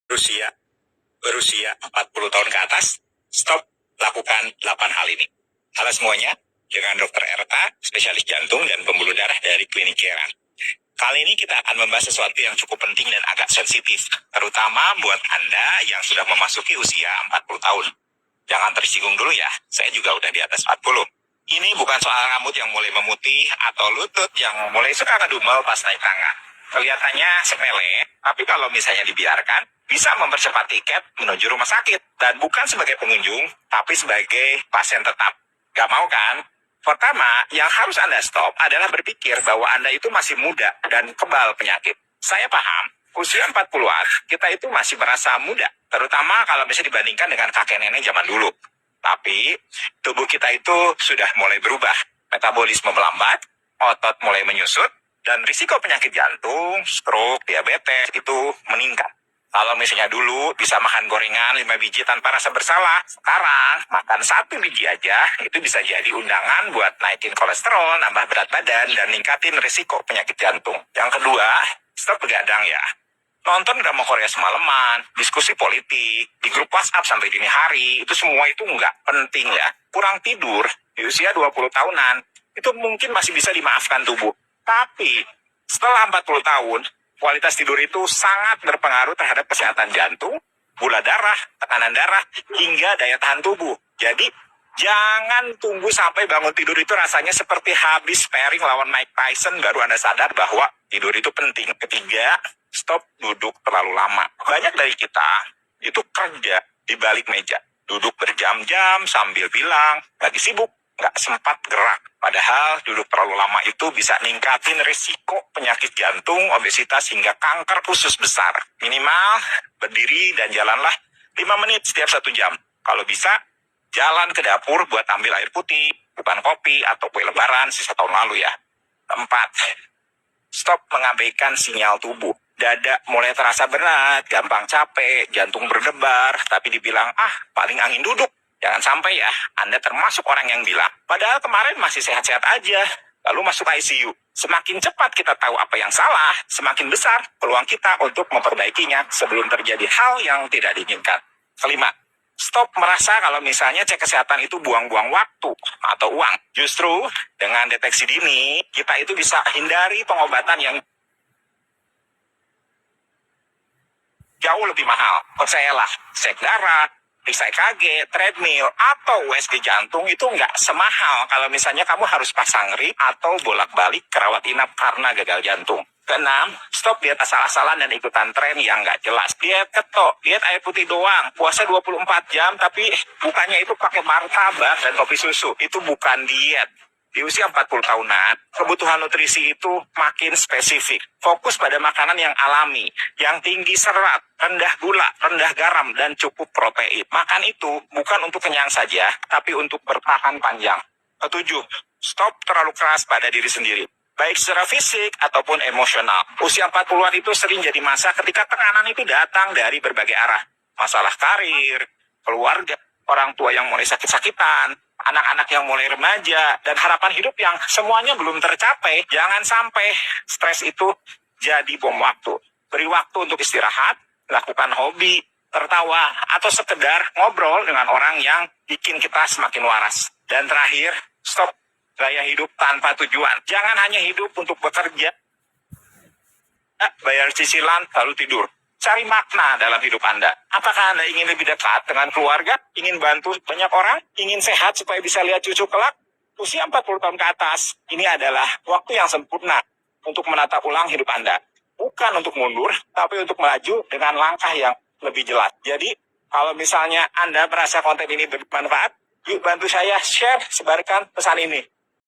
berusia berusia 40 tahun ke atas, stop lakukan 8 hal ini. Halo semuanya, dengan Dr. Erta, spesialis jantung dan pembuluh darah dari Klinik Keran. Kali ini kita akan membahas sesuatu yang cukup penting dan agak sensitif, terutama buat Anda yang sudah memasuki usia 40 tahun. Jangan tersinggung dulu ya, saya juga udah di atas 40. Ini bukan soal rambut yang mulai memutih atau lutut yang mulai suka ngedumel pas naik tangga. Kelihatannya sepele, tapi kalau misalnya dibiarkan, bisa mempercepat tiket menuju rumah sakit. Dan bukan sebagai pengunjung, tapi sebagai pasien tetap. Gak mau kan? Pertama, yang harus Anda stop adalah berpikir bahwa Anda itu masih muda dan kebal penyakit. Saya paham, usia 40-an, kita itu masih merasa muda. Terutama kalau bisa dibandingkan dengan kakek nenek zaman dulu. Tapi, tubuh kita itu sudah mulai berubah. Metabolisme melambat, otot mulai menyusut, dan risiko penyakit jantung, stroke, diabetes itu meningkat. Kalau misalnya dulu bisa makan gorengan 5 biji tanpa rasa bersalah, sekarang makan 1 biji aja itu bisa jadi undangan buat naikin kolesterol, nambah berat badan, dan ningkatin risiko penyakit jantung. Yang kedua, stop begadang ya. Nonton drama Korea semalaman, diskusi politik, di grup WhatsApp sampai dini hari, itu semua itu nggak penting ya. Kurang tidur di usia 20 tahunan, itu mungkin masih bisa dimaafkan tubuh. Tapi setelah 40 tahun, kualitas tidur itu sangat berpengaruh terhadap kesehatan jantung, gula darah, tekanan darah, hingga daya tahan tubuh. Jadi, jangan tunggu sampai bangun tidur itu rasanya seperti habis sparring lawan Mike Tyson baru Anda sadar bahwa tidur itu penting. Ketiga, stop duduk terlalu lama. Banyak dari kita itu kerja di balik meja. Duduk berjam-jam sambil bilang, lagi sibuk, nggak sempat gerak. Padahal duduk terlalu lama itu bisa ningkatin risiko penyakit jantung, obesitas, hingga kanker usus besar. Minimal berdiri dan jalanlah 5 menit setiap 1 jam. Kalau bisa, jalan ke dapur buat ambil air putih, bukan kopi atau kue lebaran sisa tahun lalu ya. 4. Stop mengabaikan sinyal tubuh. Dada mulai terasa berat, gampang capek, jantung berdebar, tapi dibilang, paling angin duduk. Jangan sampai ya, Anda termasuk orang yang bilang, padahal kemarin masih sehat-sehat aja, lalu masuk ICU. Semakin cepat kita tahu apa yang salah, semakin besar peluang kita untuk memperbaikinya sebelum terjadi hal yang tidak diinginkan. Kelima, stop merasa kalau misalnya cek kesehatan itu buang-buang waktu atau uang. Justru dengan deteksi dini, kita itu bisa hindari pengobatan yang jauh lebih mahal. Percayalah, cek darah, periksa EKG, treadmill, atau USG jantung itu nggak semahal kalau misalnya kamu harus pasang ring atau bolak-balik ke rawat inap karena gagal jantung. Keenam, stop diet asal-asalan dan ikutan tren yang nggak jelas. Diet keto, diet air putih doang, puasa 24 jam, tapi bukannya itu pakai martabak dan kopi susu. Itu bukan diet. Di usia 40 tahunan, kebutuhan nutrisi itu makin spesifik. Fokus pada makanan yang alami, yang tinggi serat, rendah gula, rendah garam, dan cukup protein. Makan itu bukan untuk kenyang saja, tapi untuk bertahan panjang. Ketujuh, stop terlalu keras pada diri sendiri. Baik secara fisik ataupun emosional. Usia 40-an itu sering jadi masa ketika tekanan itu datang dari berbagai arah. Masalah karir, keluarga, orang tua yang mulai sakit-sakitan, anak-anak yang mulai remaja, dan harapan hidup yang semuanya belum tercapai. Jangan sampai stres itu jadi bom waktu. Beri waktu untuk istirahat, lakukan hobi, tertawa, atau sekedar ngobrol dengan orang yang bikin kita semakin waras. Dan terakhir, stop gaya hidup tanpa tujuan. Jangan hanya hidup untuk bekerja, bayar cicilan, lalu tidur. Cari makna dalam hidup Anda. Apakah Anda ingin lebih dekat dengan keluarga? Ingin bantu banyak orang? Ingin sehat supaya bisa lihat cucu kelak? Usia 40 tahun ke atas, ini adalah waktu yang sempurna untuk menata ulang hidup Anda. Bukan untuk mundur, tapi untuk melaju dengan langkah yang lebih jelas. Jadi, kalau misalnya Anda merasa konten ini bermanfaat, yuk bantu saya share, sebarkan pesan ini.